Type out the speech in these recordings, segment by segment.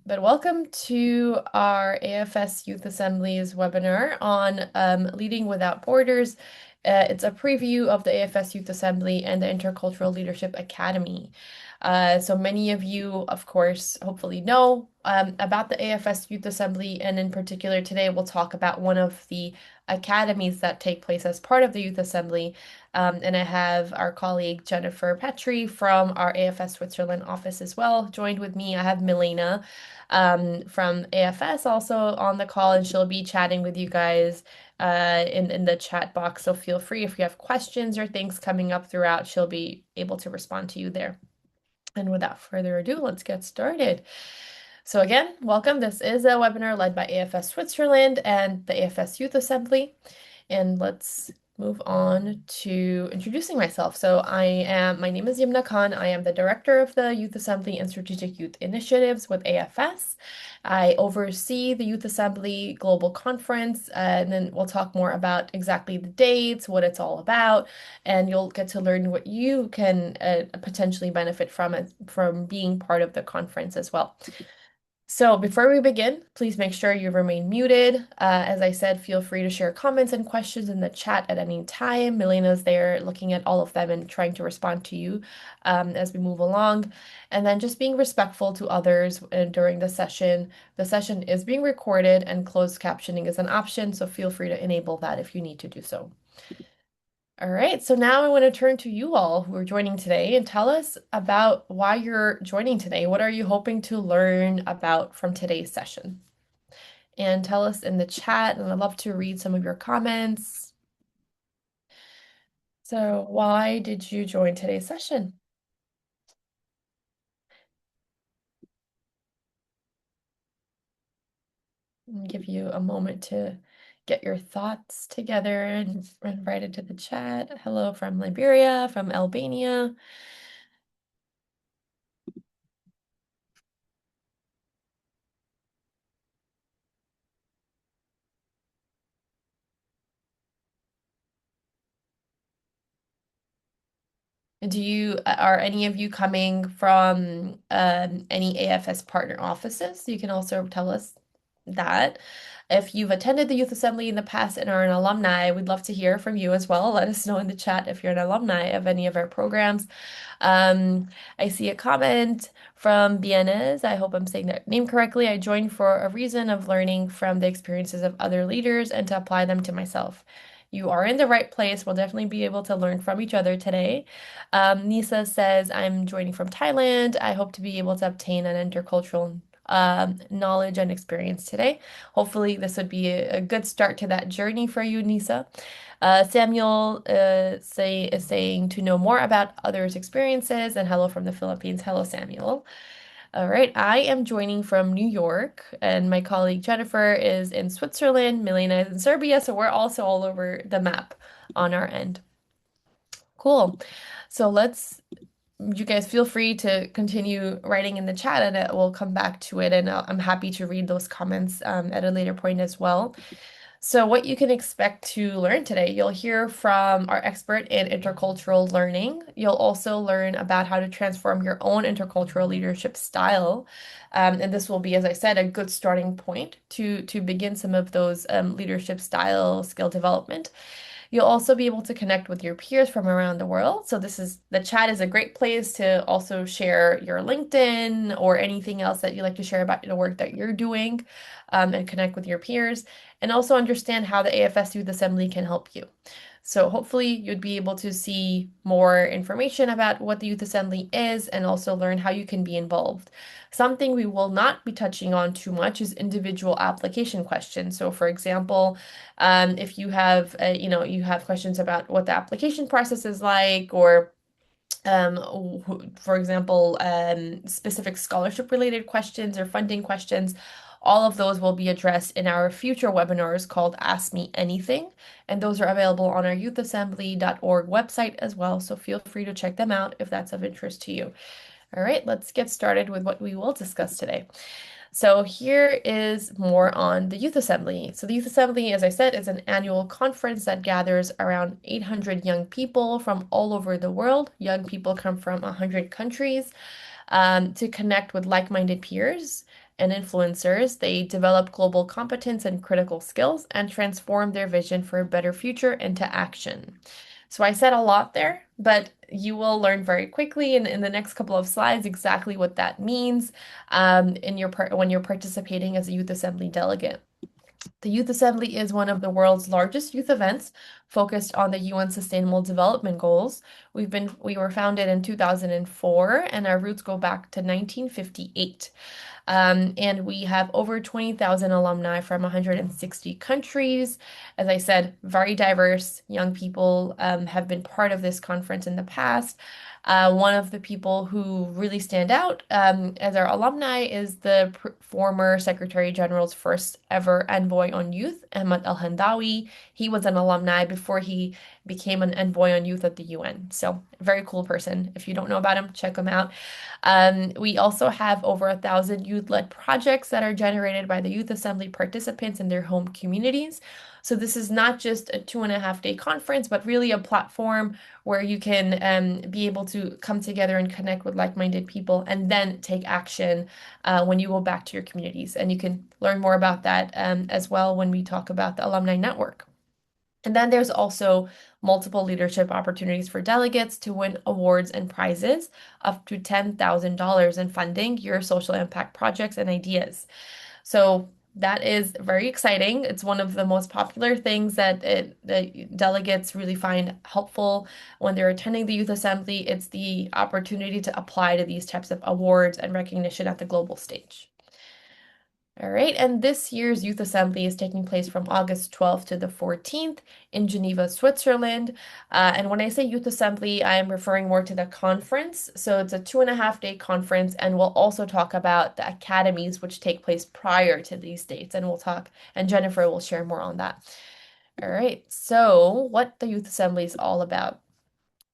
but welcome to our AFS Youth Assemblies webinar on Leading Without Borders. It's a preview of the AFS Youth Assembly and the Intercultural Leadership Academy. So many of you, of course, hopefully know about the AFS Youth Assembly, and in particular today we'll talk about one of the academies that take place as part of the Youth Assembly. And I have our colleague Jennifer Petrie from our AFS Switzerland office as well joined with me. I have Milena from AFS also on the call, and she'll be chatting with you guys in the chat box. So feel free if you have questions or things coming up throughout, she'll be able to respond to you there. And without further ado, let's get started. So again, welcome. This is a webinar led by AFS Switzerland and the AFS Youth Assembly. And let's move on to introducing myself. So my name is Yimna Khan. I am the director of the Youth Assembly and Strategic Youth Initiatives with AFS. I oversee the Youth Assembly Global Conference, and then we'll talk more about exactly the dates, what it's all about, and you'll get to learn what you can potentially benefit from it, from being part of the conference as well. So before we begin, please make sure you remain muted. As I said, feel free to share comments and questions in the chat at any time. Milena's there looking at all of them and trying to respond to you as we move along. And then just being respectful to others during the session. The session is being recorded and closed captioning is an option, so feel free to enable that if you need to do so. All right, so now I want to turn to you all who are joining today and tell us about why you're joining today. What are you hoping to learn about from today's session? And tell us in the chat, and I'd love to read some of your comments. So why did you join today's session? I'll give you a moment to get your thoughts together and write it to the chat. Hello from Liberia, from Albania. Are any of you coming from any AFS partner offices? You can also tell us that. If you've attended the Youth Assembly in the past and are an alumni, we'd love to hear from you as well. Let us know in the chat if you're an alumni of any of our programs. I see a comment from Bienes. I hope I'm saying that name correctly. I joined for a reason of learning from the experiences of other leaders and to apply them to myself. You are in the right place. We'll definitely be able to learn from each other today. Nisa says, I'm joining from Thailand. I hope to be able to obtain an intercultural knowledge and experience today. Hopefully, this would be a good start to that journey for you, Nisa. Samuel is saying to know more about others' experiences, and hello from the Philippines. Hello, Samuel. All right, I am joining from New York, and my colleague Jennifer is in Switzerland, Milena is in Serbia, so we're also all over the map on our end. Cool. So you guys feel free to continue writing in the chat and we'll come back to it. And I'm happy to read those comments at a later point as well. So what you can expect to learn today, you'll hear from our expert in intercultural learning. You'll also learn about how to transform your own intercultural leadership style. And this will be, as I said, a good starting point to begin some of those leadership style skill development. You'll also be able to connect with your peers from around the world. So the chat is a great place to also share your LinkedIn or anything else that you like to share about the work that you're doing, and connect with your peers, and also understand how the AFS Youth Assembly can help you. So hopefully you'd be able to see more information about what the Youth Assembly is and also learn how you can be involved. Something we will not be touching on too much is individual application questions. So for example, if you have, you have questions about what the application process is like, or for example, specific scholarship related questions or funding questions, all of those will be addressed in our future webinars called Ask Me Anything. And those are available on our youthassembly.org website as well. So feel free to check them out if that's of interest to you. All right, let's get started with what we will discuss today. So here is more on the Youth Assembly. So the Youth Assembly, as I said, is an annual conference that gathers around 800 young people from all over the world. Young people come from 100 countries to connect with like-minded peers and influencers. They develop global competence and critical skills and transform their vision for a better future into action. So I said a lot there, but you will learn very quickly in the next couple of slides exactly what that means when you're participating as a Youth Assembly delegate. The Youth Assembly is one of the world's largest youth events focused on the UN Sustainable Development Goals. We were founded in 2004 and our roots go back to 1958. And we have over 20,000 alumni from 160 countries. As I said, very diverse young people have been part of this conference in the past. One of the people who really stand out as our alumni is the former Secretary General's first ever envoy on youth, Ahmed El-Hendawi. He was an alumni before he became an envoy on youth at the UN. So, very cool person. If you don't know about him, check him out. We also have over 1,000 youth-led projects that are generated by the Youth Assembly participants in their home communities. So this is not just a 2.5 day conference, but really a platform where you can be able to come together and connect with like-minded people and then take action when you go back to your communities. And you can learn more about that as well when we talk about the alumni network. And then there's also multiple leadership opportunities for delegates to win awards and prizes up to $10,000 in funding your social impact projects and ideas. So that is very exciting. It's one of the most popular things that delegates really find helpful when they're attending the Youth Assembly. It's the opportunity to apply to these types of awards and recognition at the global stage. All right, and this year's Youth Assembly is taking place from August 12th to the 14th in Geneva, Switzerland. And when I say Youth Assembly, I'm referring more to the conference. So it's a 2.5 day conference, and we'll also talk about the academies which take place prior to these dates. And and Jennifer will share more on that. All right, so what the Youth Assembly is all about.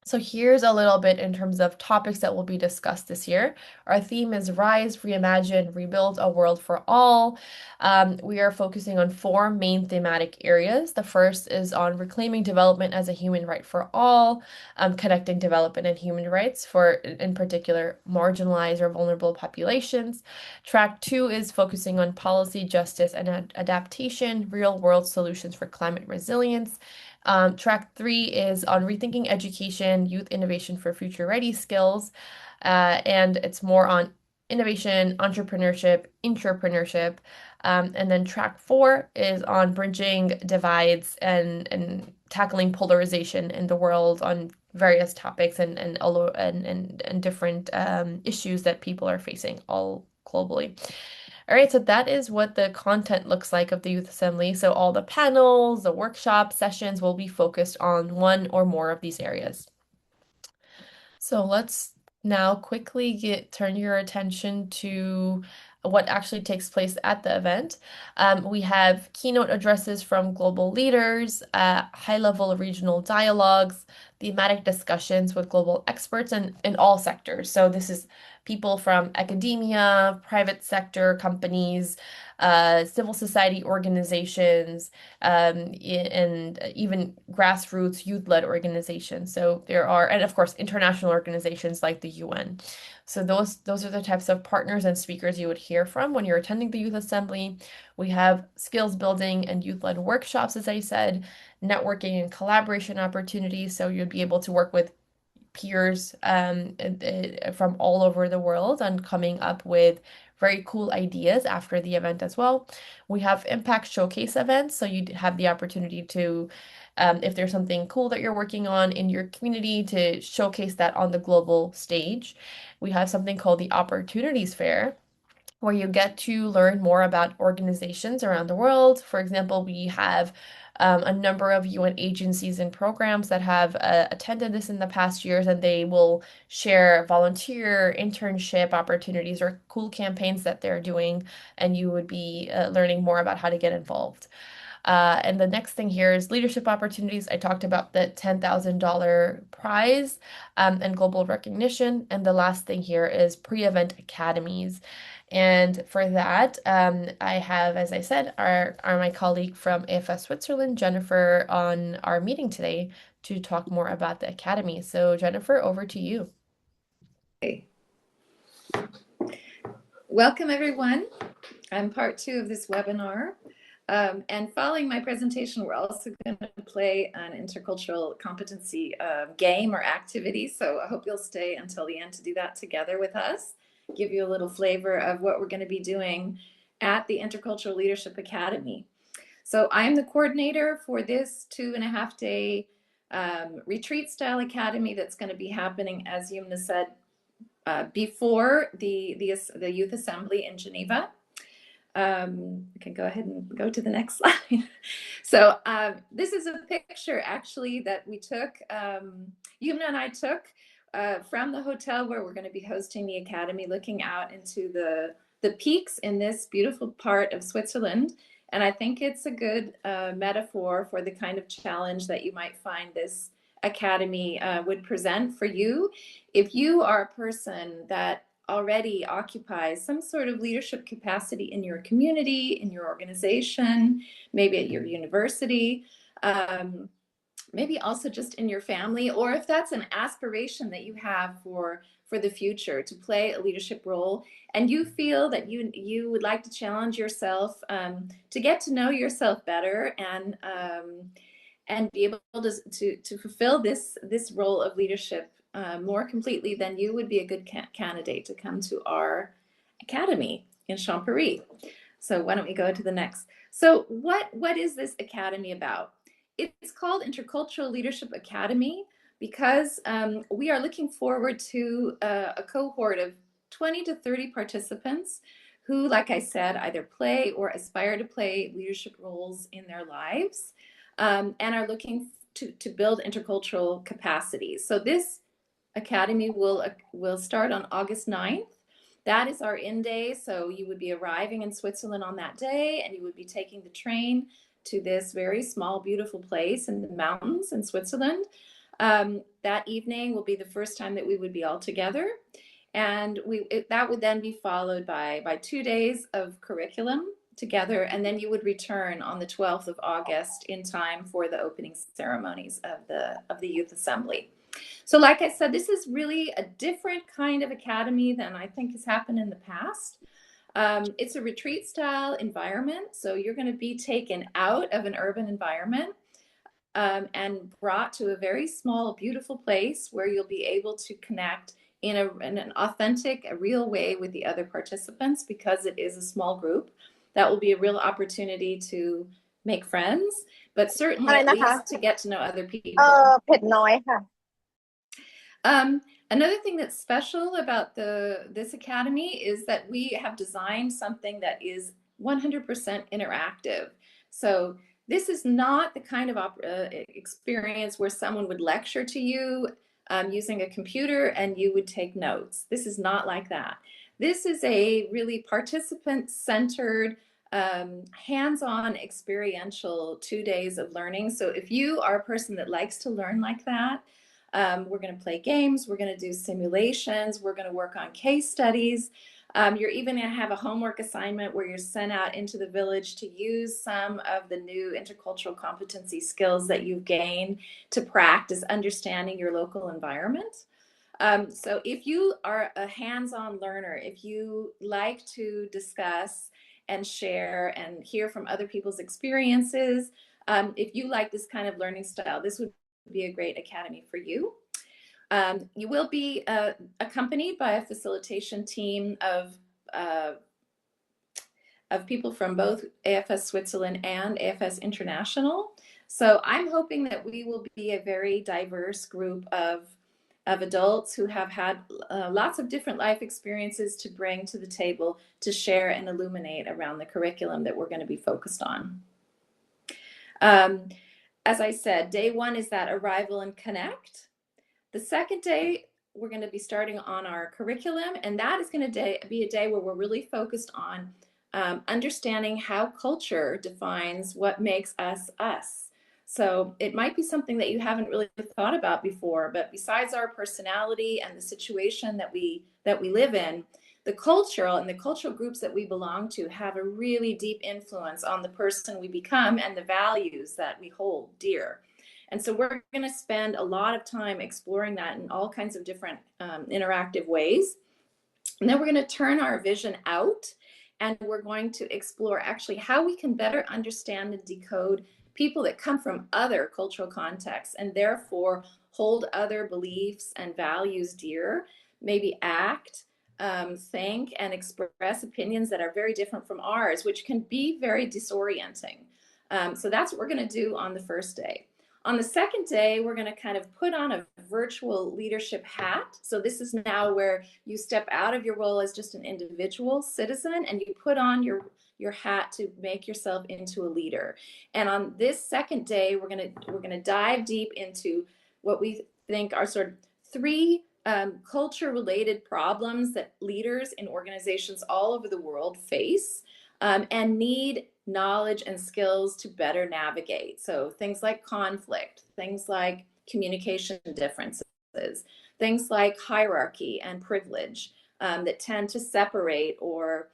So here's a little bit in terms of topics that will be discussed this year. Our theme is Rise, Reimagine, Rebuild a World for All. We are focusing on four main thematic areas. The first is on reclaiming development as a human right for all, connecting development and human rights for, in particular, marginalized or vulnerable populations. Track 2 is focusing on policy, justice, and adaptation, real-world solutions for climate resilience. Track 3 is on rethinking education, youth innovation for future ready skills, and it's more on innovation, entrepreneurship, intrapreneurship. And then track 4 is on bridging divides and tackling polarization in the world on various topics and different issues that people are facing all globally. All right, so that is what the content looks like of the Youth Assembly. So all the panels, the workshop sessions will be focused on one or more of these areas. So let's now quickly turn your attention to what actually takes place at the event. We have keynote addresses from global leaders, high-level regional dialogues, thematic discussions with global experts in all sectors. So this is people from academia, private sector companies, civil society organizations, and even grassroots youth-led organizations. So there are, and of course, international organizations like the UN. So those are the types of partners and speakers you would hear from when you're attending the Youth Assembly. We have skills building and youth-led workshops, as I said, networking and collaboration opportunities. So you'd be able to work with peers from all over the world and coming up with very cool ideas after the event as well. We have impact showcase events, so you have the opportunity to, if there's something cool that you're working on in your community, to showcase that on the global stage. We have something called the Opportunities Fair, where you get to learn more about organizations around the world. For example, we have a number of UN agencies and programs that have attended this in the past years, and they will share volunteer internship opportunities or cool campaigns that they're doing, and you would be learning more about how to get involved. And the next thing here is leadership opportunities. I talked about the $10,000 prize and global recognition. And the last thing here is pre-event academies. And for that, I have, as I said, my colleague from AFS Switzerland, Jennifer, on our meeting today to talk more about the academy. So Jennifer, over to you. Okay. Welcome, everyone. I'm part 2 of this webinar. And following my presentation, we're also going to play an intercultural competency game or activity. So I hope you'll stay until the end to do that together with us, give you a little flavor of what we're going to be doing at the Intercultural Leadership Academy. So I'm the coordinator for this 2.5-day retreat style academy that's going to be happening, as Yumna said, before the Youth Assembly in Geneva. We can go ahead and go to the next slide. So this is a picture actually that we took, Yumna and I took from the hotel where we're going to be hosting the academy, looking out into the peaks in this beautiful part of Switzerland. And I think it's a good metaphor for the kind of challenge that you might find this academy would present for you. If you are a person that already occupies some sort of leadership capacity in your community, in your organization, maybe at your university, maybe also just in your family, or if that's an aspiration that you have for the future to play a leadership role, and you feel that you would like to challenge yourself to get to know yourself better and be able to fulfill this role of leadership more completely, then you would be a good candidate to come to our academy in Champéry. So why don't we go to the next? So what is this academy about? It's called Intercultural Leadership Academy because we are looking forward to a cohort of 20 to 30 participants who, like I said, either play or aspire to play leadership roles in their lives and are looking to build intercultural capacities. So this academy will start on August 9th. That is our in day. So you would be arriving in Switzerland on that day, and you would be taking the train to this very small, beautiful place in the mountains in Switzerland. That evening will be the first time that we would be all together. And that would then be followed by 2 days of curriculum together. And then you would return on the 12th of August in time for the opening ceremonies of the Youth Assembly. So like I said, this is really a different kind of academy than I think has happened in the past. It's a retreat style environment. So you're going to be taken out of an urban environment and brought to a very small, beautiful place where you'll be able to connect in an authentic, a real way with the other participants, because it is a small group. That will be a real opportunity to make friends, but certainly at least to get to know other people. เผ็ดน้อยค่ะ Another thing that's special about this academy is that we have designed something that is 100% interactive. So this is not the kind of experience where someone would lecture to you using a computer and you would take notes. This is not like that. This is a really participant-centered, hands-on experiential 2 days of learning. So if you are a person that likes to learn like that, we're going to play games, we're going to do simulations, we're going to work on case studies. You're even going to have a homework assignment where you're sent out into the village to use some of the new intercultural competency skills that you've gained to practice understanding your local environment. So if you are a hands-on learner, if you like to discuss and share and hear from other people's experiences, if you like this kind of learning style, this would be a great academy for you. You will be accompanied by a facilitation team of people from both AFS Switzerland and AFS International. So I'm hoping that we will be a very diverse group of adults who have had lots of different life experiences to bring to the table to share and illuminate around the curriculum that we're going to be focused on. As I said, day 1 is that arrival and connect. The second day, we're going to be starting on our curriculum, and that is going to be a day where we're really focused on understanding how culture defines what makes us us. So it might be something that you haven't really thought about before, but besides our personality and the situation that we live in, the cultural and the cultural groups that we belong to have a really deep influence on the person we become and the values that we hold dear. And so we're going to spend a lot of time exploring that in all kinds of different interactive ways. And then we're going to turn our vision out, and we're going to explore actually how we can better understand and decode people that come from other cultural contexts and therefore hold other beliefs and values dear, maybe act, think, and express opinions that are very different from ours, which can be very disorienting. So that's what we're going to do on the first day. On the second day, we're going to kind of put on a virtual leadership hat. So this is now where you step out of your role as just an individual citizen and you put on your hat to make yourself into a leader. And on this second day, we're going to dive deep into what we think are sort of three culture related problems that leaders in organizations all over the world face and need knowledge and skills to better navigate. So things like conflict, things like communication differences, things like hierarchy and privilege that tend to separate or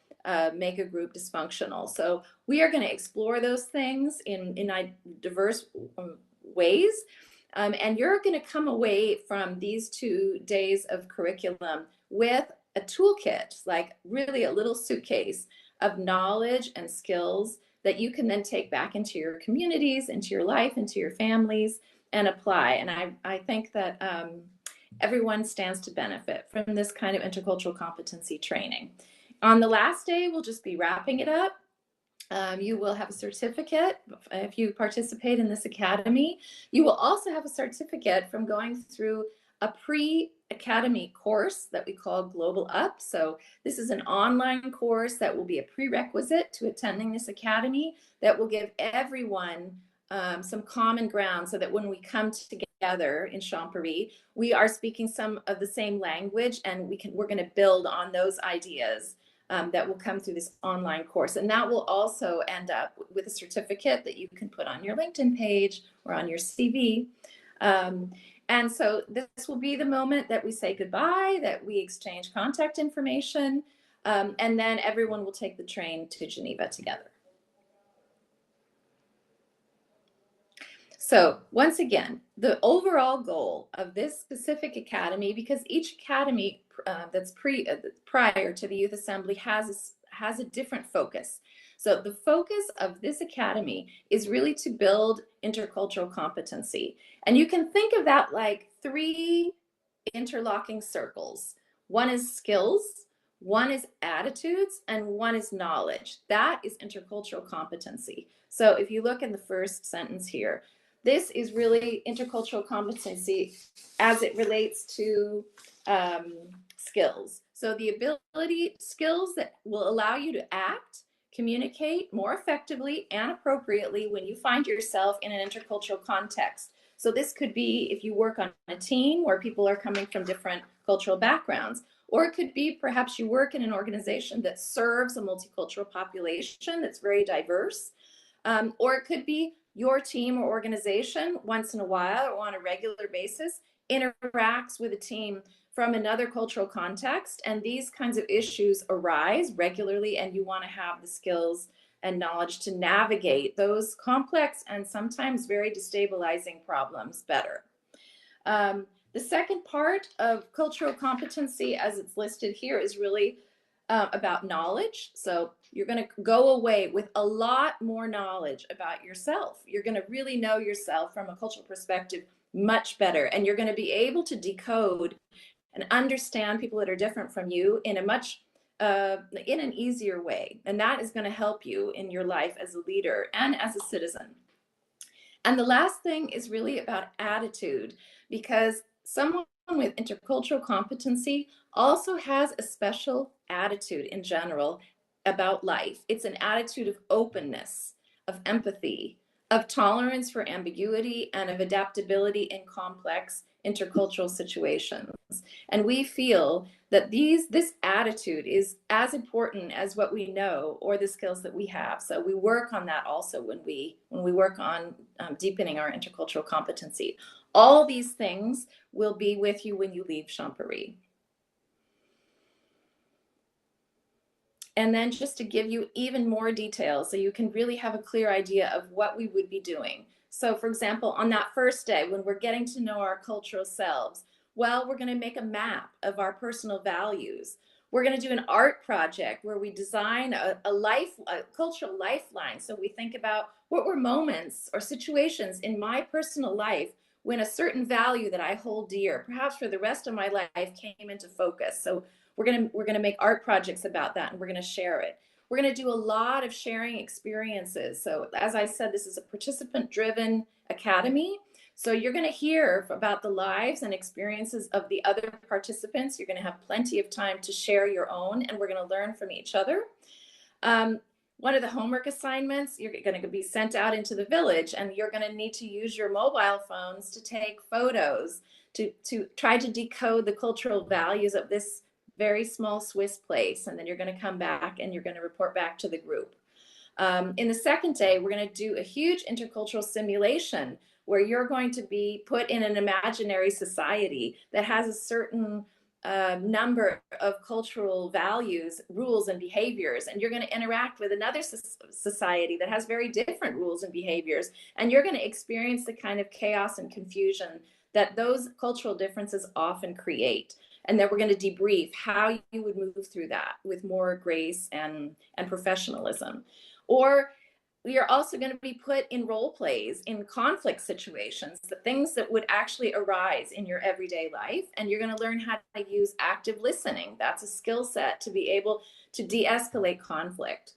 make a group dysfunctional. So we are going to explore those things in diverse ways. And you're going to come away from these 2 days of curriculum with a toolkit, like really a little suitcase of knowledge and skills that you can then take back into your communities, into your life, into your families, and apply. And I think that everyone stands to benefit from this kind of intercultural competency training. On the last day, we'll just be wrapping it up. You will have a certificate if you participate in this academy. You will also have a certificate from going through a pre-academy course that we call Global Up. So this is an online course that will be a prerequisite to attending this academy that will give everyone some common ground so that when we come together in Champéry, we are speaking some of the same language and we're going to build on those ideas that will come through this online course. And that will also end up with a certificate that you can put on your LinkedIn page or on your CV. And so this will be the moment that we say goodbye, that we exchange contact information, and then everyone will take the train to Geneva together. So once again, the overall goal of this specific academy, because each academy that's prior to the Youth Assembly has a different focus. So the focus of this academy is really to build intercultural competency. And you can think of that like 3 interlocking circles. One is skills, one is attitudes, and one is knowledge. That is intercultural competency. So if you look in the first sentence here, this is really intercultural competency as it relates to skills. So the skills that will allow you to act, communicate more effectively and appropriately when you find yourself in an intercultural context. So this could be if you work on a team where people are coming from different cultural backgrounds, or it could be perhaps you work in an organization that serves a multicultural population that's very diverse, or it could be your team or organization once in a while or on a regular basis interacts with a team from another cultural context, and these kinds of issues arise regularly, and you want to have the skills and knowledge to navigate those complex and sometimes very destabilizing problems better. The second part of cultural competency, as it's listed here, is really about knowledge. So you're going to go away with a lot more knowledge about yourself. You're going to really know yourself from a cultural perspective much better, and you're going to be able to decode and understand people that are different from you in a much in an easier way. And that is going to help you in your life as a leader and as a citizen. And the last thing is really about attitude, because someone with intercultural competency also has a special attitude in general about life. It's an attitude of openness, of empathy, of tolerance for ambiguity, and of adaptability in complex intercultural situations. And we feel that this attitude is as important as what we know or the skills that we have. So we work on that also when we work on deepening our intercultural competency. All these things will be with you when you leave Champéry. And then just to give you even more details so you can really have a clear idea of what we would be doing. So for example, on that first day, when we're getting to know our cultural selves, well, we're going to make a map of our personal values. We're going to do an art project where we design a cultural lifeline. So we think about what were moments or situations in my personal life when a certain value that I hold dear, perhaps for the rest of my life, came into focus. So we're gonna make art projects about that, and we're gonna share it. We're gonna do a lot of sharing experiences. So as I said, this is a participant-driven academy. So you're going to hear about the lives and experiences of the other participants. You're going to have plenty of time to share your own, and we're going to learn from each other. One of the homework assignments, you're going to be sent out into the village, and you're going to need to use your mobile phones to take photos, to try to decode the cultural values of this very small Swiss place. And then you're going to come back and you're going to report back to the group. In the second day, we're going to do a huge intercultural simulation where you're going to be put in an imaginary society that has a certain number of cultural values, rules, and behaviors. And you're going to interact with another society that has very different rules and behaviors. And you're going to experience the kind of chaos and confusion that those cultural differences often create. And then we're going to debrief how you would move through that with more grace and professionalism. Or you're also going to be put in role plays in conflict situations, the things that would actually arise in your everyday life. And you're going to learn how to use active listening. That's a skill set to be able to de-escalate conflict.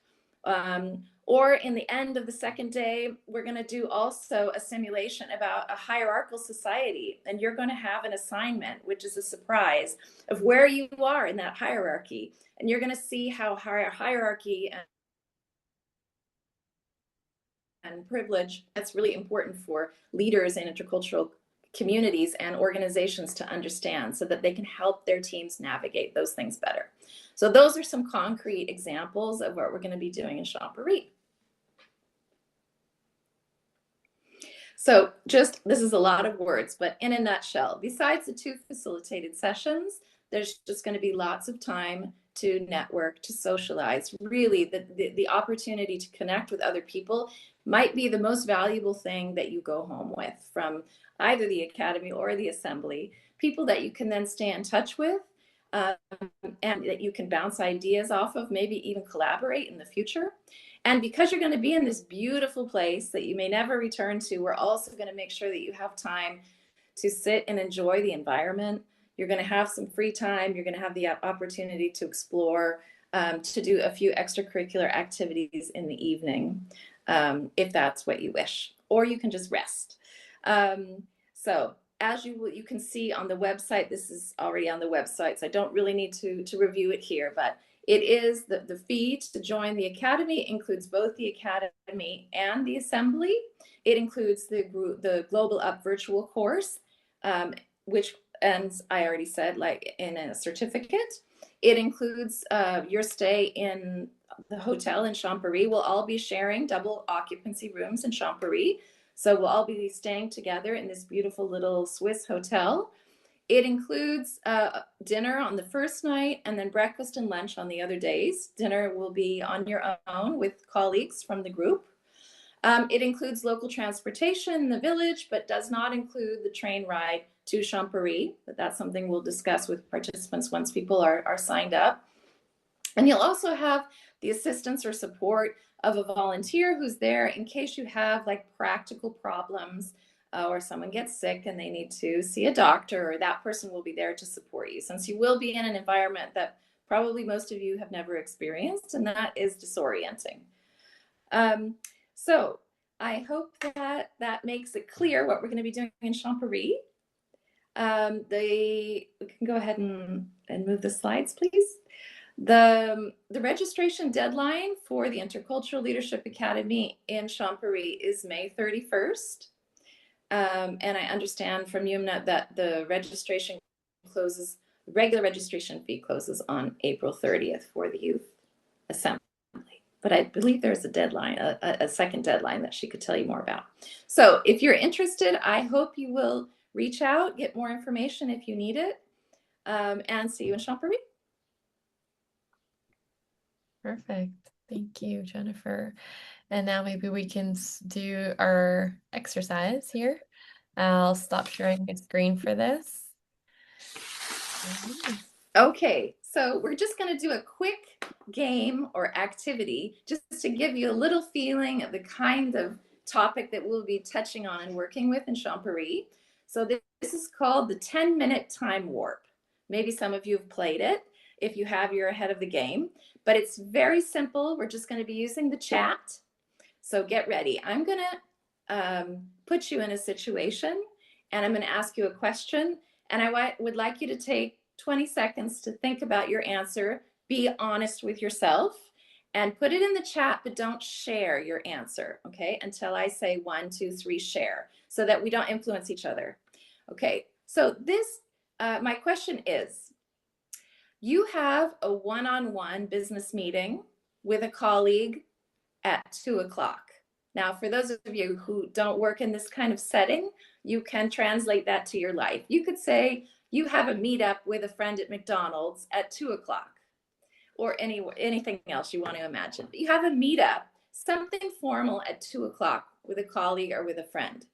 Or in the end of the second day, we're going to do also a simulation about a hierarchical society. And you're going to have an assignment, which is a surprise, of where you are in that hierarchy. And you're going to see how hierarchy and privilege, that's really important for leaders in intercultural communities and organizations to understand, so that they can help their teams navigate those things better. So those are some concrete examples of what we're going to be doing in Champéry. So this is a lot of words, but in a nutshell, besides the 2 facilitated sessions, there's just going to be lots of time to network, to socialize. Really, the opportunity to connect with other people might be the most valuable thing that you go home with from either the academy or the assembly. People that you can then stay in touch with, and that you can bounce ideas off of, maybe even collaborate in the future. And because you're going to be in this beautiful place that you may never return to, we're also going to make sure that you have time to sit and enjoy the environment. You're going to have some free time. You're going to have the opportunity to explore, to do a few extracurricular activities in the evening, if that's what you wish, or you can just rest. So as you can see on the website, this is already on the website, so I don't really need to review it here, but it is the fee to join the academy includes both the academy and the assembly. It includes the Global Up virtual course, which ends, I already said, like in a certificate. It includes your stay in the hotel in Champéry. We'll all be sharing double occupancy rooms in Champéry. So we'll all be staying together in this beautiful little Swiss hotel. It includes dinner on the first night and then breakfast and lunch on the other days. Dinner will be on your own with colleagues from the group. It includes local transportation in the village, but does not include the train ride to Champéry. But that's something we'll discuss with participants once people are signed up. And you'll also have the assistance or support of a volunteer who's there in case you have like practical problems, or someone gets sick and they need to see a doctor, or that person will be there to support you, since you will be in an environment that probably most of you have never experienced, and that is disorienting. So I hope that makes it clear what we're going to be doing in Champéry. We can go ahead and move the slides, please. The registration deadline for the Intercultural Leadership Academy in Champéry is May 31st. And I understand from Yumna that the registration closes, the regular registration fee closes on April 30th for the youth assembly. But I believe there's a deadline, a second deadline that she could tell you more about. So if you're interested, I hope you will reach out, get more information if you need it, and see you in Champéry. Perfect. Thank you, Jennifer. And now maybe we can do our exercise here. I'll stop sharing the screen for this. Okay, So we're just going to do a quick game or activity just to give you a little feeling of the kind of topic that we'll be touching on and working with in Champéry. So this is called the 10-minute time warp. Maybe some of you have played it. If you have, you're ahead of the game. But it's very simple. We're just going to be using the chat. So get ready. I'm going to put you in a situation, and I'm going to ask you a question. And I would like you to take 20 seconds to think about your answer. Be honest with yourself and put it in the chat, but don't share your answer, okay? Until I say 1, 2, 3, share, so that we don't influence each other. Okay, so this, my question is, you have a one-on-one business meeting with a colleague at 2 o'clock. Now, for those of you who don't work in this kind of setting, you can translate that to your life. You could say you have a meetup with a friend at McDonald's at 2 o'clock, or anything else you want to imagine. But you have a meetup, something formal at 2 o'clock with a colleague or with a friend.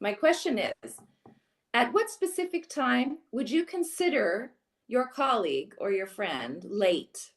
My question is, at what specific time would you consider your colleague or your friend late?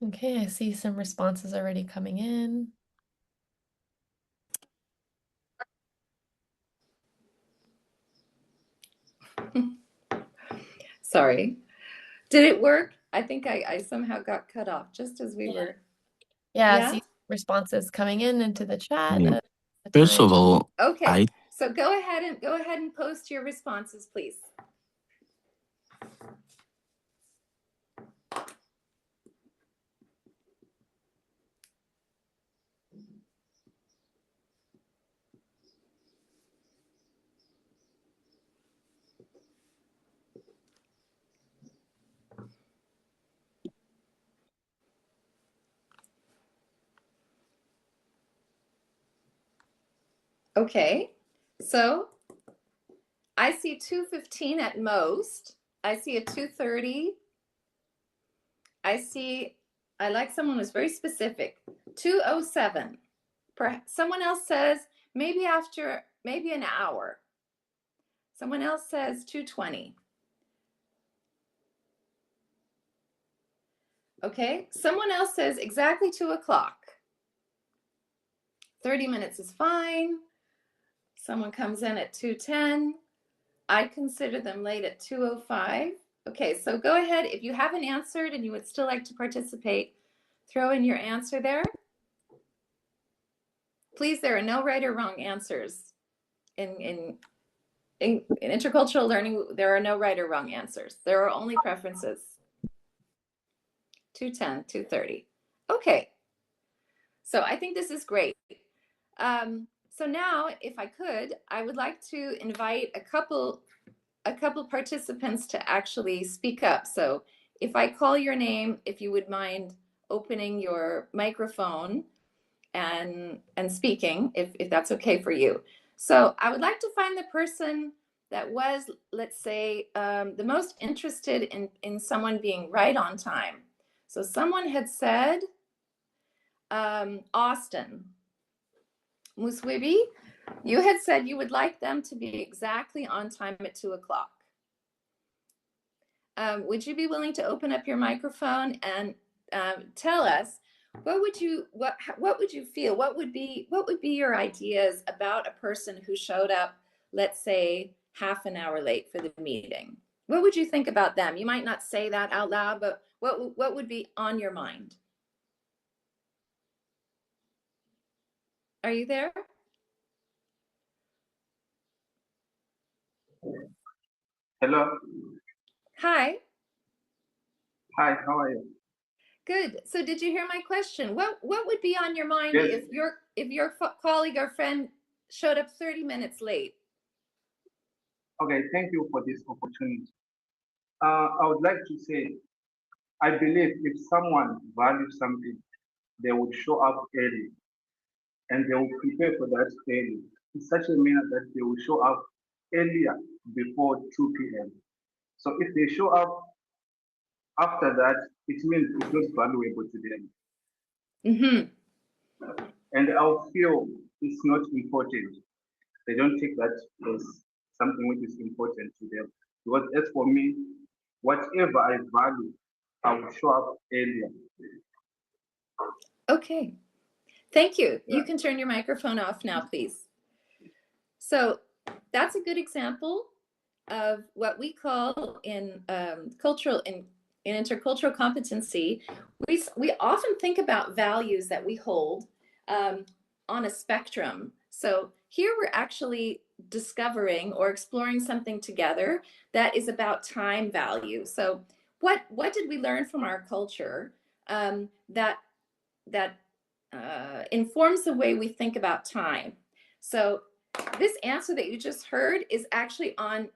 Okay, I see some responses already coming in. Sorry. Did it work? I think I somehow got cut off just as we were. Yeah, I Yeah? see responses coming in into the chat. Yeah. The First time. of all, Okay. So go ahead and post your responses, please. Okay. So I see 2:15 at most. I see a 2:30. I like someone who's very specific. 2:07. Someone else says maybe an hour. Someone else says 2:20. Okay. Someone else says exactly 2 o'clock. 30 minutes is fine. Someone comes in at 2:10. I consider them late at 2:05. Okay, so go ahead. If you haven't answered and you would still like to participate, throw in your answer there. Please, there are no right or wrong answers. In intercultural learning, there are no right or wrong answers. There are only preferences. 2:10, 2:30. Okay, so I think this is great. So now, if I could, I would like to invite a couple participants to actually speak up. So if I call your name, if you would mind opening your microphone and speaking, if that's okay for you. So I would like to find the person that was, let's say, the most interested in someone being right on time. So someone had said, Austin. Muswibi, you had said you would like them to be exactly on time at 2 o'clock. Would you be willing to open up your microphone and tell us what would you feel? What would be your ideas about a person who showed up, let's say, half an hour late for the meeting? What would you think about them? You might not say that out loud, but what would be on your mind? Are you there? Hello. Hi. Hi, how are you? Good. So did you hear my question? What would be on your mind Yes. if your colleague or friend showed up 30 minutes late? Okay, thank you for this opportunity. I would like to say, I believe if someone values something, they would show up early and they will prepare for that early in such a manner that they will show up earlier before 2 p.m. So if they show up after that, it means it's not valuable to them. Mm-hmm. And I'll feel it's not important. They don't take that as something which is important to them. Because as for me, whatever I value, I will show up earlier. Okay. Thank you. Yeah. You can turn your microphone off now, please. So that's a good example of what we call in intercultural competency. We often think about values that we hold on a spectrum. So here we're actually discovering or exploring something together that is about time value. So what did we learn from our culture that informs the way we think about time? So this answer that you just heard is actually on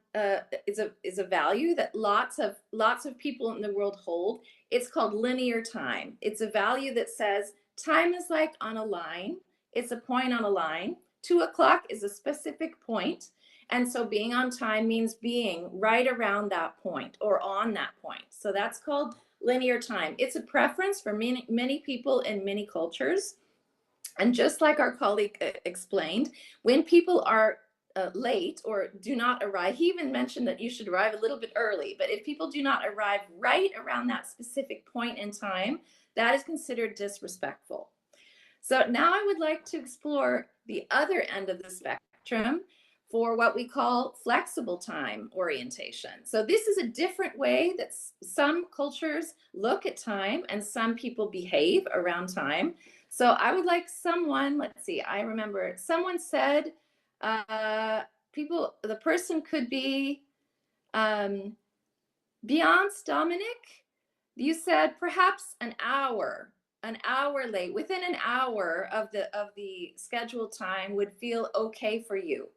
is a value that lots of people in the world hold. It's called linear time. It's a value that says time is like on a line. It's a point on a line. 2 o'clock is a specific point, and so being on time means being right around that point or on that point. So that's called linear time. It's a preference for many people in many cultures. And just like our colleague explained, when people are late or do not arrive, he even mentioned that you should arrive a little bit early, but if people do not arrive right around that specific point in time, that is considered disrespectful. So now I would like to explore the other end of the spectrum for what we call flexible time orientation. So this is a different way that some cultures look at time and some people behave around time. So I would like someone, let's see, I remember someone said, the person could be Beyonce Dominic. You said perhaps an hour late, within an hour of the scheduled time would feel okay for you.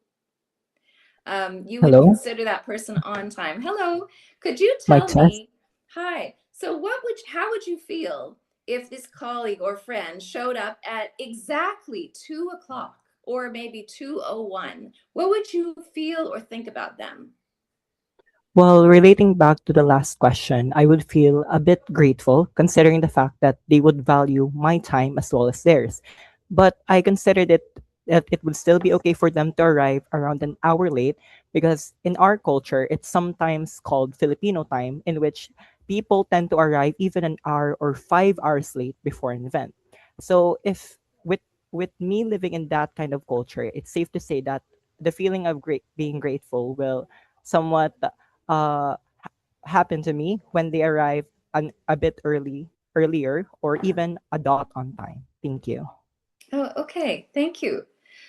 You would Hello, consider that person on time. Hello, could you my tell test. me, hi, so how would you feel if this colleague or friend showed up at exactly 2 o'clock or maybe 2:01? What would you feel or think about them? Well, relating back to the last question, I would feel a bit grateful considering the fact that they would value my time as well as theirs. But I considered it that it would still be okay for them to arrive around an hour late because in our culture, it's sometimes called Filipino time, in which people tend to arrive even an hour or 5 hours late before an event. So if with me living in that kind of culture, it's safe to say that the feeling of being grateful will somewhat uh, happen to me when they arrive a bit earlier, or even a dot on time. Thank you. Oh, okay. Thank you.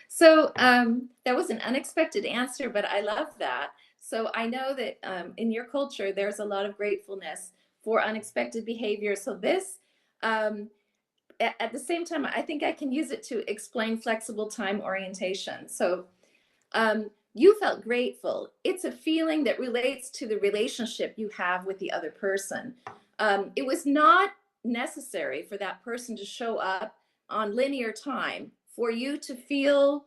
So that was an unexpected answer, but I love that. So I know that in your culture, there's a lot of gratefulness for unexpected behavior. So this, at the same time, I think I can use it to explain flexible time orientation. So you felt grateful. It's a feeling that relates to the relationship you have with the other person. It was not necessary for that person to show up on linear time for you to feel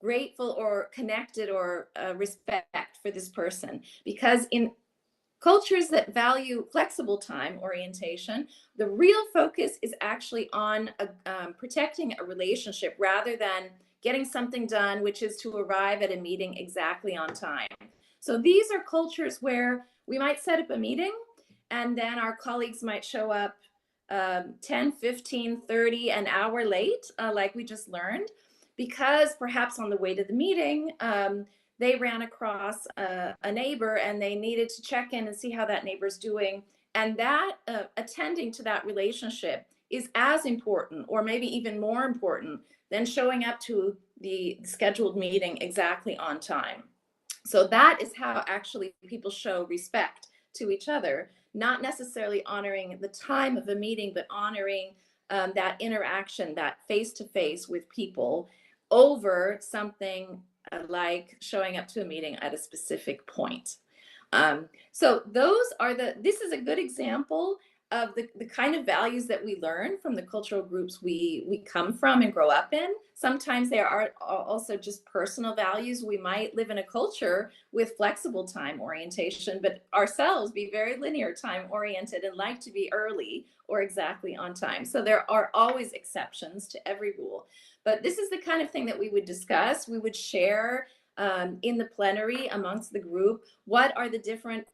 grateful or connected or respect for this person, because in cultures that value flexible time orientation, the real focus is actually on protecting a relationship rather than getting something done, which is to arrive at a meeting exactly on time. So these are cultures where we might set up a meeting and then our colleagues might show up 10, 15, 30, an hour late, like we just learned, because perhaps on the way to the meeting, they ran across a neighbor and they needed to check in and see how that neighbor's doing. And that attending to that relationship is as important, or maybe even more important, than showing up to the scheduled meeting exactly on time. So that is how actually people show respect to each other, not necessarily honoring the time of a meeting, but honoring that interaction, that face-to-face with people over something like showing up to a meeting at a specific point. So those are this is a good example of the kind of values that we learn from the cultural groups we come from and grow up in. Sometimes there are also just personal values. We might live in a culture with flexible time orientation, but ourselves be very linear time oriented and like to be early or exactly on time. So there are always exceptions to every rule. But this is the kind of thing that we would discuss. We would share in the plenary amongst the group. What are the different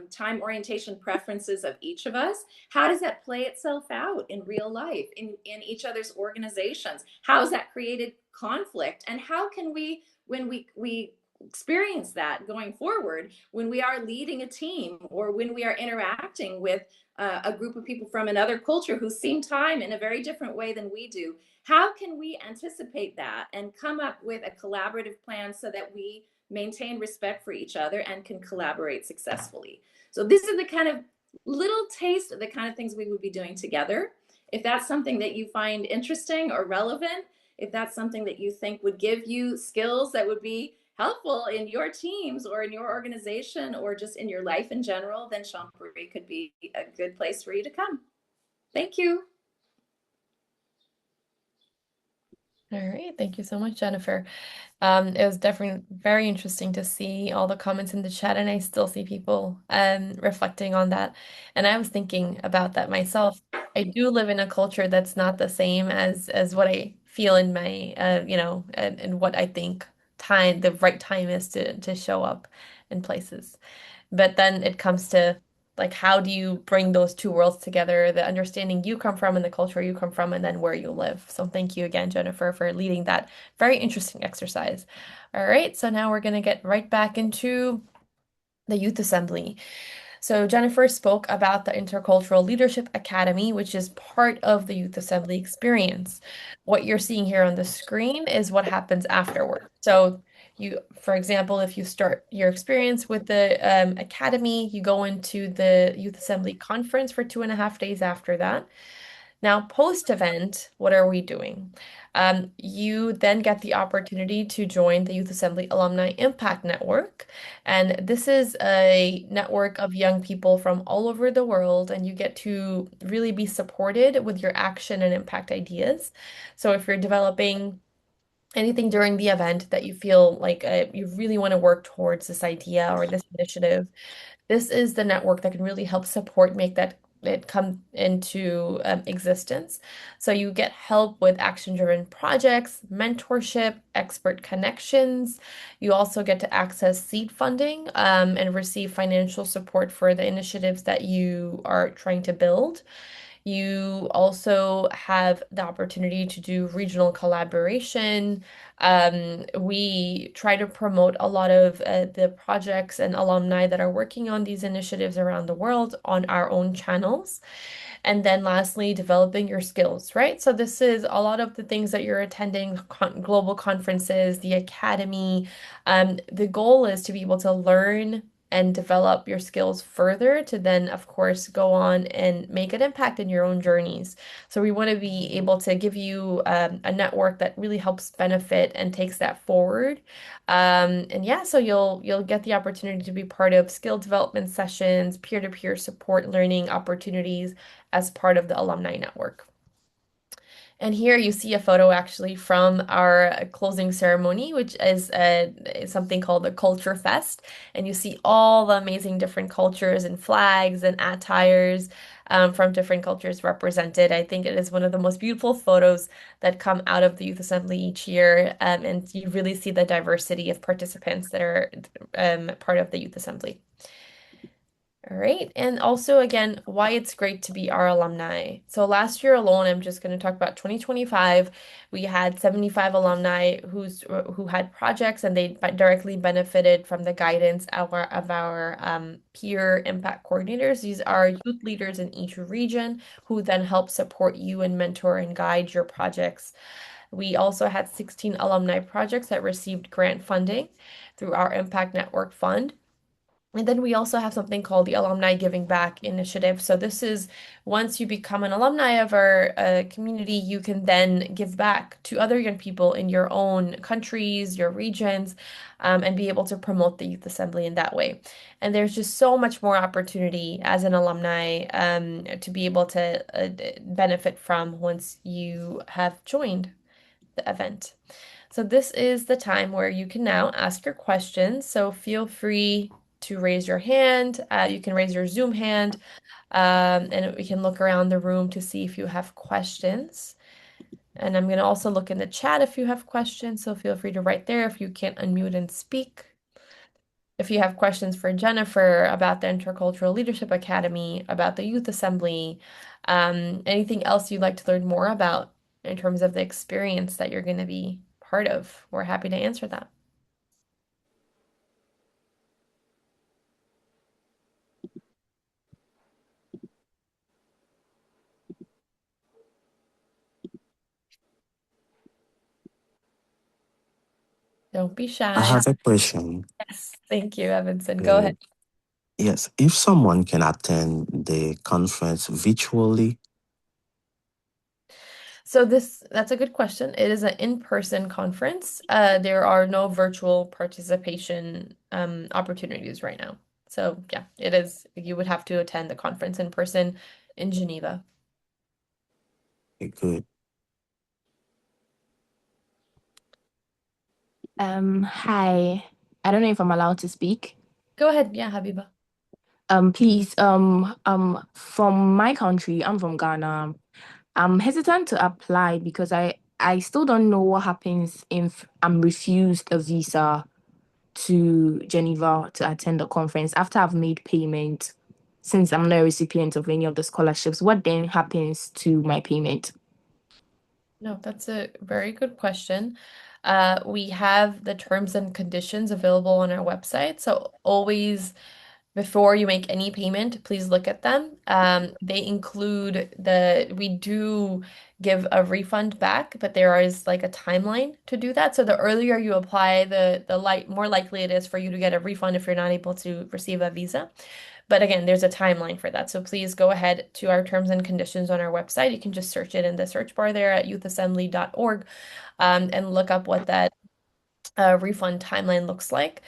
time orientation preferences of each of us? How does that play itself out in real life, in each other's organizations? How has that created conflict? And how can we, when we experience that going forward, when we are leading a team or when we are interacting with a group of people from another culture who see time in a very different way than we do, how can we anticipate that and come up with a collaborative plan so that we maintain respect for each other and can collaborate successfully? So this is the kind of little taste of the kind of things we would be doing together. If that's something that you find interesting or relevant, if that's something that you think would give you skills that would be helpful in your teams or in your organization or just in your life in general, then Champéry could be a good place for you to come. Thank you. All right, thank you so much, Jennifer. It was definitely very interesting to see all the comments in the chat, and I still see people reflecting on that. And I was thinking about that myself. I do live in a culture that's not the same as what I feel in my and what I think the right time is to show up in places. But then it comes to like how do you bring those two worlds together, the understanding you come from and the culture you come from, and then where you live. So thank you again, Jennifer, for leading that very interesting exercise. All right, so now we're going to get right back into the Youth Assembly. So Jennifer spoke about the Intercultural Leadership Academy, which is part of the Youth Assembly experience. What you're seeing here on the screen is what happens afterward. So you, for example, if you start your experience with the academy, you go into the Youth Assembly conference for 2.5 days after that. Now, post-event, what are we doing? You then get the opportunity to join the Youth Assembly Alumni Impact Network. And this is a network of young people from all over the world, and you get to really be supported with your action and impact ideas. So if you're developing anything during the event that you feel like you really want to work towards this idea or this initiative, this is the network that can really help support, make that it come into existence. So you get help with action-driven projects, mentorship, expert connections. You also get to access seed funding and receive financial support for the initiatives that you are trying to build. You also have the opportunity to do regional collaboration. We try to promote a lot of the projects and alumni that are working on these initiatives around the world on our own channels. And then lastly, developing your skills, right? So this is a lot of the things that you're attending, global conferences, the academy. The goal is to be able to learn and develop your skills further to then, of course, go on and make an impact in your own journeys. So we want to be able to give you a network that really helps benefit and takes that forward. And yeah, so you'll get the opportunity to be part of skill development sessions, peer-to-peer support learning opportunities as part of the alumni network. And here you see a photo actually from our closing ceremony, which is something called the Culture Fest. And you see all the amazing different cultures and flags and attires from different cultures represented. I think it is one of the most beautiful photos that come out of the Youth Assembly each year. And you really see the diversity of participants that are part of the Youth Assembly. All right. And also, again, why it's great to be our alumni. So last year alone, I'm just going to talk about 2025. We had 75 alumni who had projects and they directly benefited from the guidance of our peer impact coordinators. These are youth leaders in each region who then help support you and mentor and guide your projects. We also had 16 alumni projects that received grant funding through our Impact Network Fund. And then we also have something called the Alumni Giving Back Initiative. So this is once you become an alumni of our community, you can then give back to other young people in your own countries, your regions, and be able to promote the Youth Assembly in that way. And there's just so much more opportunity as an alumni to be able to benefit from once you have joined the event. So this is the time where you can now ask your questions. So feel free to raise your hand. You can raise your Zoom hand, and we can look around the room to see if you have questions. And I'm going to also look in the chat if you have questions. So feel free to write there if you can't unmute and speak. If you have questions for Jennifer about the Intercultural Leadership Academy, about the Youth Assembly, anything else you'd like to learn more about in terms of the experience that you're going to be part of, we're happy to answer that. Don't be I shy. have a question. Yes, thank you, Evanson. Go ahead. Yes, if someone can attend the conference virtually, So that's a good question. It is an in-person conference. There are no virtual participation opportunities right now. So yeah, it is. You would have to attend the conference in person in Geneva. good. Hi. I don't know if I'm allowed to speak. Go ahead. Yeah, Habiba. Please, from my country, I'm from Ghana. I'm hesitant to apply because I still don't know what happens if I'm refused a visa to Geneva to attend the conference after I've made payment. Since I'm not a recipient of any of the scholarships, what then happens to my payment? No, that's a very good question. We have the terms and conditions available on our website. So always before you make any payment, please look at them. They include we do give a refund back, but there is like a timeline to do that. So the earlier you apply, the more likely it is for you to get a refund if you're not able to receive a visa. But again, there's a timeline for that. So please go ahead to our terms and conditions on our website. You can just search it in the search bar there at youthassembly.org and look up what that refund timeline looks like.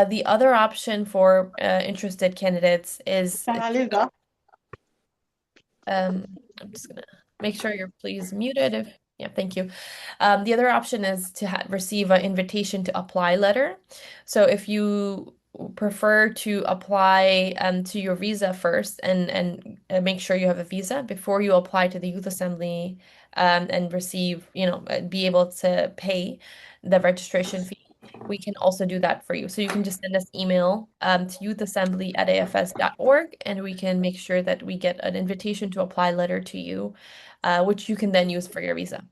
The other option for interested candidates is I'm just gonna make sure you're please muted if yeah, thank you. The other option is to receive an invitation to apply letter. So if you prefer to apply to your visa first and make sure you have a visa before you apply to the Youth Assembly and receive, be able to pay the registration fee, we can also do that for you. So you can just send us email to youthassembly@afs.org and we can make sure that we get an invitation to apply letter to you, which you can then use for your visa.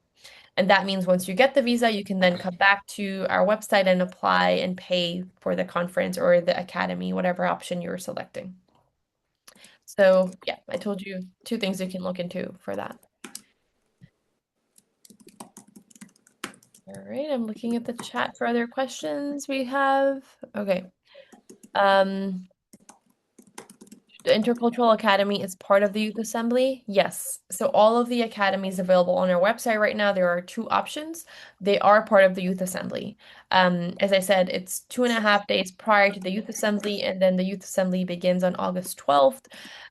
And that means once you get the visa, you can then come back to our website and apply and pay for the conference or the academy, whatever option you're selecting. So yeah, I told you 2 things you can look into for that. All right, I'm looking at the chat for other questions we have. Okay. The Intercultural Academy is part of the Youth Assembly? Yes. So all of the academies available on our website right now, there are 2 options. They are part of the Youth Assembly. As I said, it's 2.5 days prior to the Youth Assembly, and then the Youth Assembly begins on August 12th.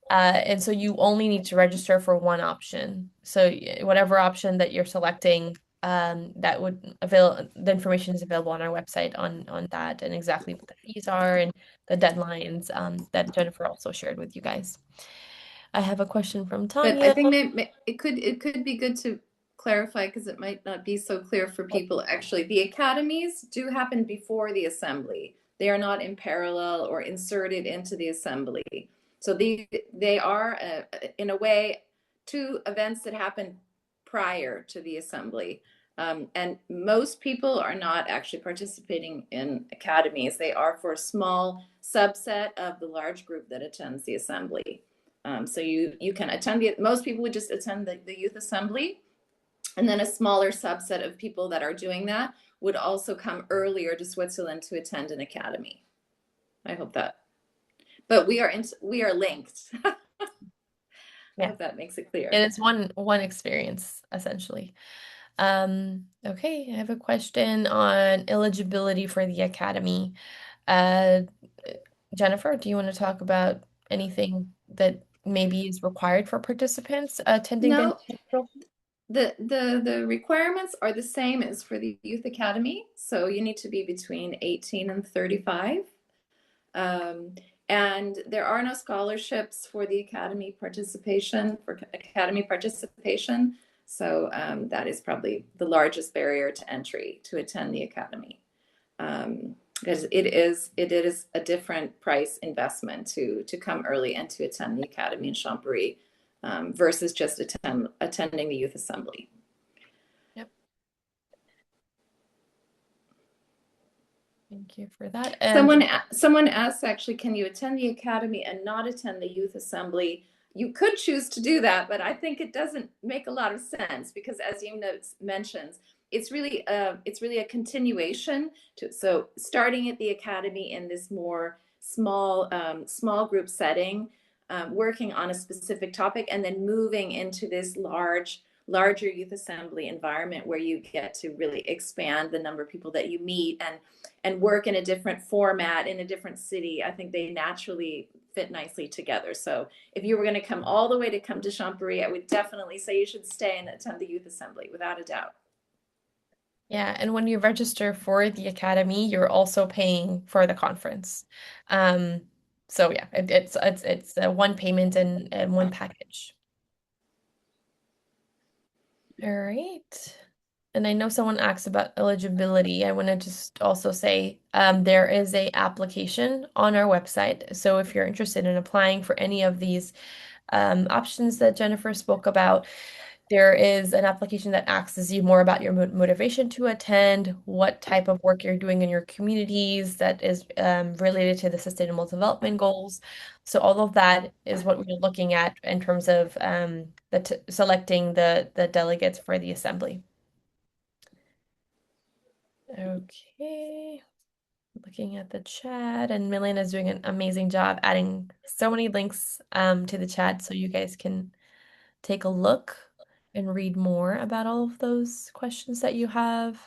And so you only need to register for one option. So whatever option that you're selecting, that would the information is available on our website on that and exactly what the fees are and the deadlines that Jennifer also shared with you guys. I have a question from Tanya. But I think it could be good to clarify because it might not be so clear for people. Actually, the academies do happen before the assembly. They are not in parallel or inserted into the assembly. So they are, in a way, 2 events that happen prior to the assembly. And most people are not actually participating in academies. They are for a small subset of the large group that attends the assembly. So you can attend most people would just attend the youth assembly, and then a smaller subset of people that are doing that would also come earlier to Switzerland to attend an academy. I hope that but we are linked. I Yeah. hope that makes it clear. It is one experience, essentially. Okay, I have a question on eligibility for the academy. Uh, Jennifer, do you want to talk about anything that maybe is required for participants attending the No, Intercultural? the requirements are the same as for the Youth Academy. So you need to be between 18 and 35. And there are no scholarships for the academy participation, So that is probably the largest barrier to entry to attend the academy. Because it is a different price investment to come early and to attend the academy in Champéry versus just attending the youth assembly. Yep. Thank you for that. Someone asked, actually, can you attend the academy and not attend the youth assembly? You could choose to do that, but I think it doesn't make a lot of sense because, as you mentions, it's really a continuation so starting at the academy in this more small group setting, working on a specific topic, and then moving into this larger youth assembly environment where you get to really expand the number of people that you meet and work in a different format in a different city. I think they naturally fit nicely together. So if you were going to come all the way to Champéry, I would definitely say you should stay and attend the youth assembly without a doubt. Yeah, and when you register for the academy, you're also paying for the conference. So yeah, it's a one payment and one package. All right. And I know someone asked about eligibility. I want to just also say there is a application on our website. So if you're interested in applying for any of these options that Jennifer spoke about, there is an application that asks you more about your motivation to attend, what type of work you're doing in your communities that is related to the Sustainable Development Goals. So all of that is what we're looking at in terms of selecting the delegates for the assembly. Okay. Looking at the chat, and Milena is doing an amazing job adding so many links to the chat so you guys can take a look and read more about all of those questions that you have.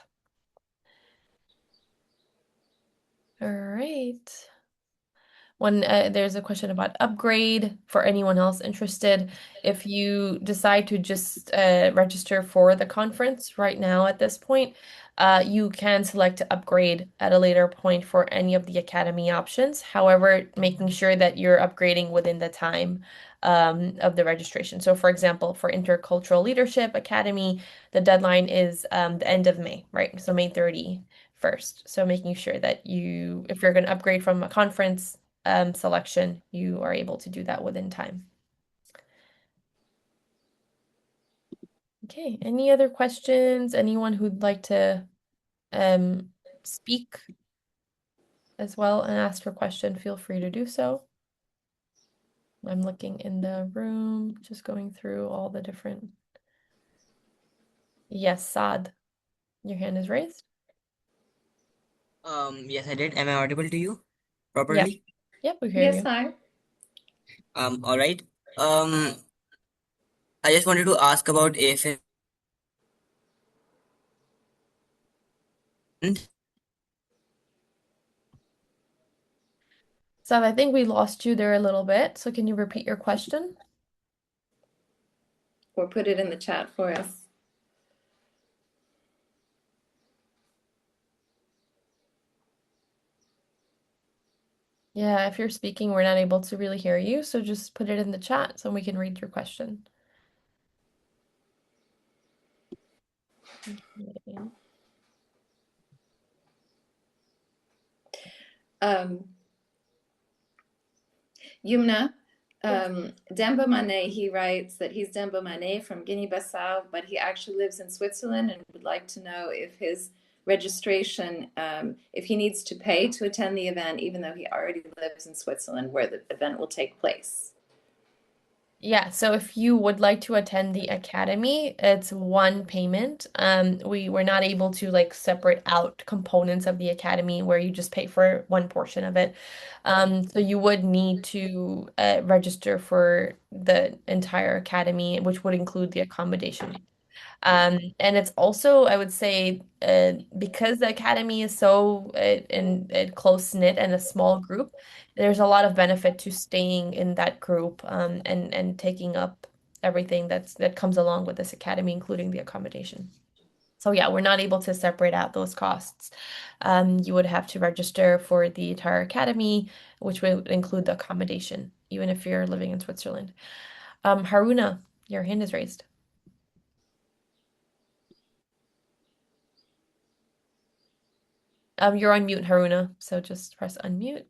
All right. There's a question about upgrade for anyone else interested. If you decide to just register for the conference right now at this point, you can select to upgrade at a later point for any of the academy options. However, making sure that you're upgrading within the time of the registration. So, for example, for Intercultural Leadership Academy, the deadline is the end of May, right? So May 31st. So making sure that if you're going to upgrade from a conference selection, you are able to do that within time. Okay, any other questions? Anyone who'd like to speak as well and ask your question, feel free to do so. I'm looking in the room, just going through all the different. Yes, Saad, your hand is raised. Yes, I did. Am I audible to you Yep, properly? yep, we hear Yes, you. hi. All right. I just wanted to ask about AFS. Saad, I think we lost you there a little bit, so can you repeat your question? Or put it in the chat for us. Yeah, if you're speaking, we're not able to really hear you, so just put it in the chat so we can read your question. Okay. Yumna, Demba Mane, he writes that he's Demba Mane from Guinea-Bissau, but he actually lives in Switzerland and would like to know if his registration, if he needs to pay to attend the event, even though he already lives in Switzerland where the event will take place. Yeah, so if you would like to attend the academy, it's one payment. We were not able to like separate out components of the academy where you just pay for one portion of it. So you would need to register for the entire academy, which would include the accommodation. And it's also, I would say, because the academy is so in close-knit and a small group, there's a lot of benefit to staying in that group and taking up everything that comes along with this academy, including the accommodation. So yeah, we're not able to separate out those costs. You would have to register for the entire academy, which would include the accommodation, even if you're living in Switzerland. Haruna, your hand is raised. You're on mute, Haruna, so just press unmute.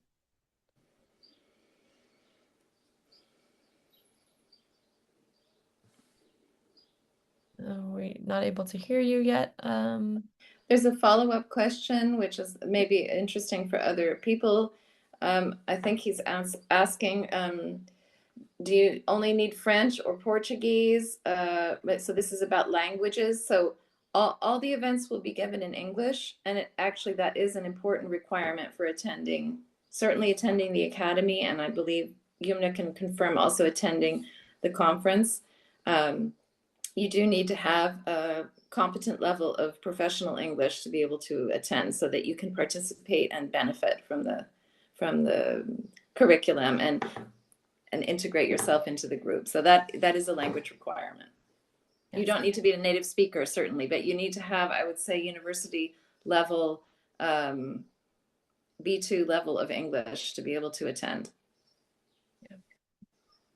We're not able to hear you yet. There's a follow-up question, which is maybe interesting for other people. I think he's asking, do you only need French or Portuguese? So this is about languages. So all the events will be given in English, and actually that is an important requirement for attending, certainly attending the academy, and I believe Yumna can confirm also attending the conference. You do need to have a competent level of professional English to be able to attend so that you can participate and benefit from the curriculum and integrate yourself into the group. So that is a language requirement. Yes. You don't need to be a native speaker, certainly, but you need to have, I would say, university level, B2 level of English to be able to attend.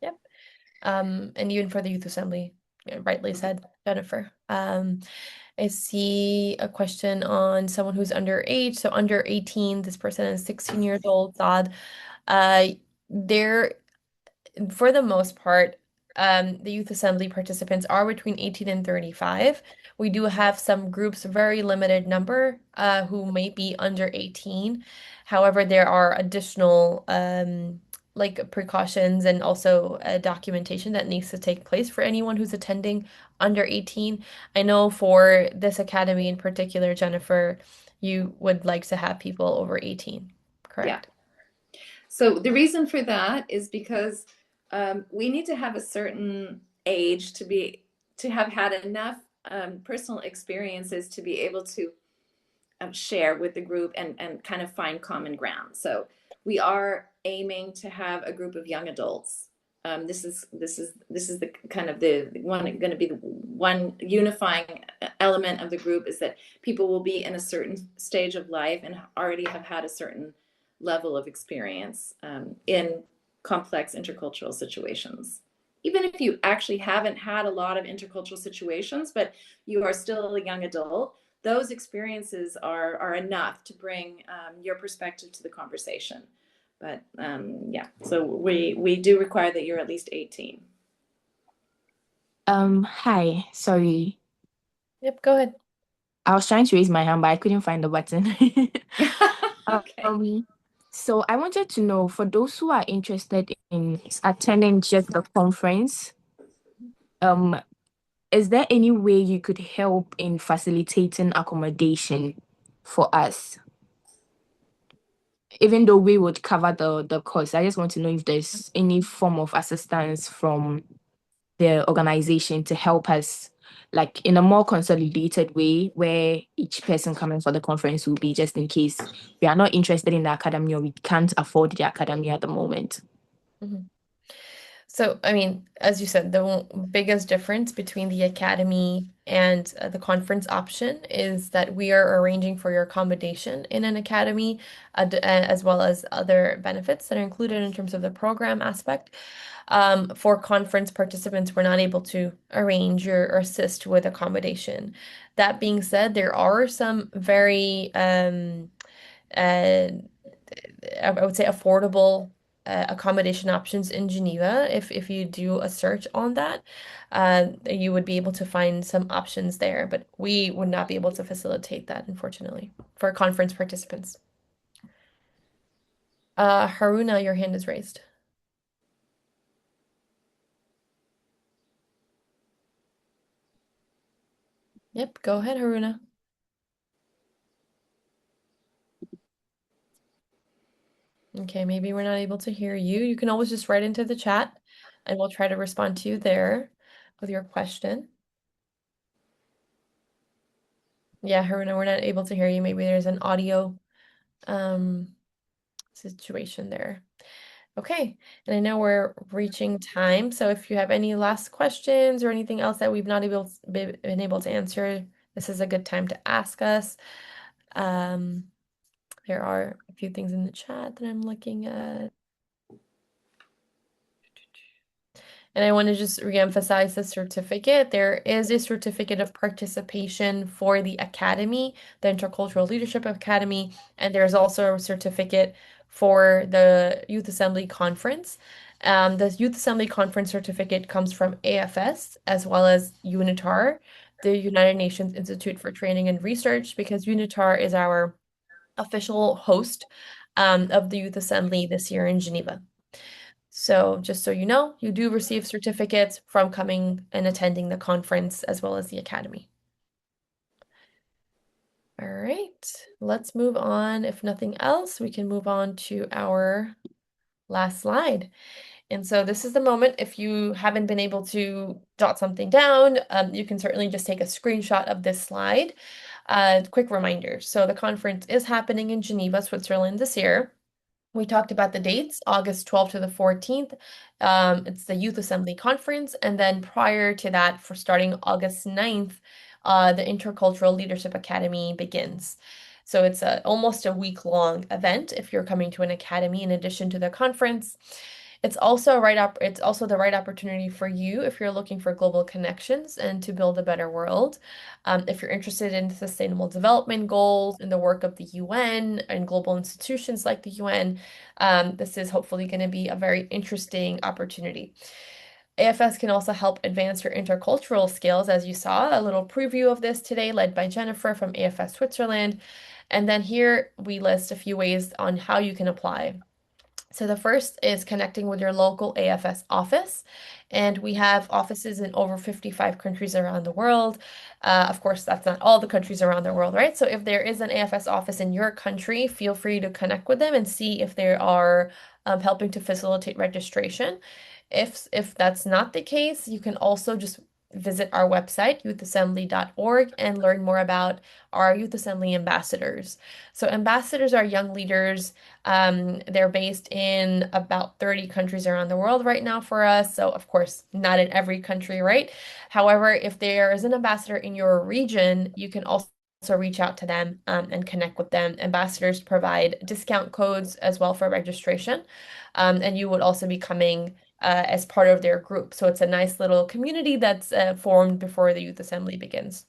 Yep. And even for the youth assembly, rightly said, Jennifer. I see a question on someone who's underage. So under 18, this person is 16 years old, Zad. They're for the most part, the youth assembly participants are between 18 and 35. We do have some groups, very limited number, who may be under 18. However, there are additional like precautions and also documentation that needs to take place for anyone who's attending under 18. I know for this academy in particular, Jennifer, you would like to have people over 18, correct? Yeah. So the reason for that is because we need to have a certain age to have had enough personal experiences to be able to share with the group and kind of find common ground. So we are aiming to have a group of young adults. This is the kind of the one going to be the one unifying element of the group is that people will be in a certain stage of life and already have had a certain level of experience in complex intercultural situations. Even if you actually haven't had a lot of intercultural situations, but you are still a young adult, those experiences are enough to bring your perspective to the conversation. But yeah, so we do require that you're at least 18. Hi, sorry. Yep, go ahead. I was trying to raise my hand, but I couldn't find the button. Okay. So I wanted to know, for those who are interested in attending just the conference, is there any way you could help in facilitating accommodation for us? Even though we would cover the cost, I just want to know if there's any form of assistance from the organization to help us, like in a more consolidated way, where each person coming for the conference will be just in case we are not interested in the academy or we can't afford the academy at the moment. Mm-hmm. So, I mean, as you said, the biggest difference between the academy and the conference option is that we are arranging for your accommodation in an academy, as well as other benefits that are included in terms of the program aspect. For conference participants, we're not able to arrange or assist with accommodation. That being said, there are some very I would say affordable accommodation options in Geneva. If you do a search on that, you would be able to find some options there, but we would not be able to facilitate that, unfortunately, for conference participants. Haruna, your hand is raised. Yep, go ahead, Haruna. Okay, maybe we're not able to hear you. You can always just write into the chat and we'll try to respond to you there with your question. Yeah, Haruna, we're not able to hear you. Maybe there's an audio situation there. Okay, and I know we're reaching time, so if you have any last questions or anything else that we've not been able to answer, this is a good time to ask us. There are a few things in the chat that I'm looking at. And I want to just reemphasize the certificate. There is a certificate of participation for the Academy, the Intercultural Leadership Academy, and there's also a certificate for the Youth Assembly Conference. The Youth Assembly Conference certificate comes from AFS as well as UNITAR, the United Nations Institute for Training and Research, because UNITAR is our official host of the Youth Assembly this year in Geneva. So just so you know, you do receive certificates from coming and attending the conference as well as the academy. All right, let's move on. If nothing else, we can move on to our last slide. And so this is the moment, if you haven't been able to jot something down, you can certainly just take a screenshot of this slide. Quick reminder. So the conference is happening in Geneva, Switzerland this year. We talked about the dates, August 12th to the 14th. It's the Youth Assembly Conference. And then prior to that, for starting August 9th, the Intercultural Leadership Academy begins. So it's almost a week-long event if you're coming to an academy in addition to the conference. It's also the right opportunity for you if you're looking for global connections and to build a better world. If you're interested in sustainable development goals, in the work of the UN and global institutions like the UN, this is hopefully going to be a very interesting opportunity. AFS can also help advance your intercultural skills, as you saw a little preview of this today, led by Jennifer from AFS Switzerland. And then here we list a few ways on how you can apply. So the first is connecting with your local AFS office. And we have offices in over 55 countries around the world. Of course, that's not all the countries around the world, right? So if there is an AFS office in your country, feel free to connect with them and see if they are helping to facilitate registration. If that's not the case, you can also just visit our website, youthassembly.org, and learn more about our Youth Assembly ambassadors. So ambassadors are young leaders. They're based in about 30 countries around the world right now for us. So of course, not in every country, right? However, if there is an ambassador in your region, you can also reach out to them and connect with them. Ambassadors provide discount codes as well for registration. And you would also be coming as part of their group. So it's a nice little community that's formed before the Youth Assembly begins.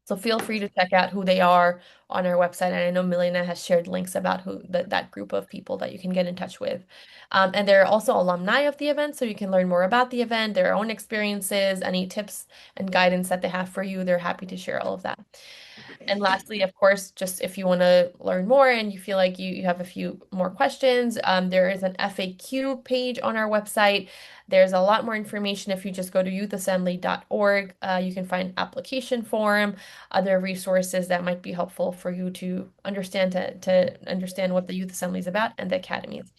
So feel free to check out who they are on our website. And I know Milena has shared links about that group of people that you can get in touch with. And there are also alumni of the event, so you can learn more about the event, their own experiences, any tips and guidance that they have for you. They're happy to share all of that. And lastly, of course, just if you want to learn more and you feel like you have a few more questions, there is an FAQ page on our website. There's a lot more information if you just go to youthassembly.org. You can find application form, other resources that might be helpful for you to understand what the Youth Assembly is about and the academies.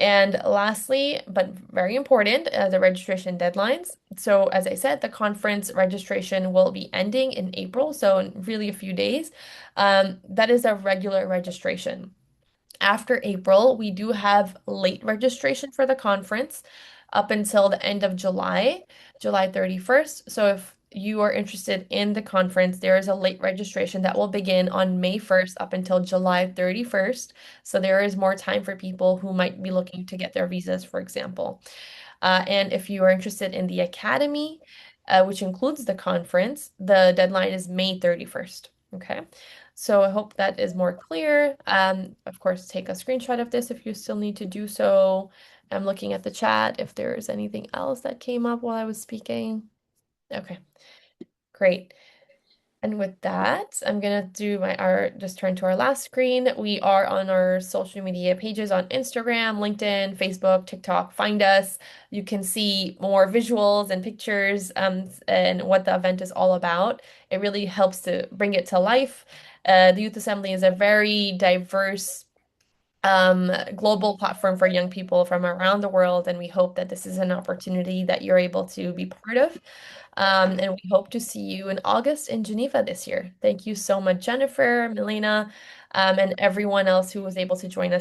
And lastly, but very important, the registration deadlines. So as I said, the conference registration will be ending in April, so in really a few days. That is a regular registration. After April, we do have late registration for the conference up until the end of July, July 31st. So if you are interested in the conference, there is a late registration that will begin on May 1st up until July 31st. So there is more time for people who might be looking to get their visas, for example. And if you are interested in the academy, which includes the conference, the deadline is May 31st. Okay. So I hope that is more clear. Of course, take a screenshot of this if you still need to do so. I'm looking at the chat if there's anything else that came up while I was speaking. Okay, great. And with that, I'm gonna do just turn to our last screen. We are on our social media pages on Instagram, LinkedIn, Facebook, TikTok. Find us. You can see more visuals and pictures and what the event is all about. It really helps to bring it to life. The Youth Assembly is a very diverse global platform for young people from around the world, and we hope that this is an opportunity that you're able to be part of. And we hope to see you in August in Geneva this year. Thank you so much, Jennifer, Milena, and everyone else who was able to join us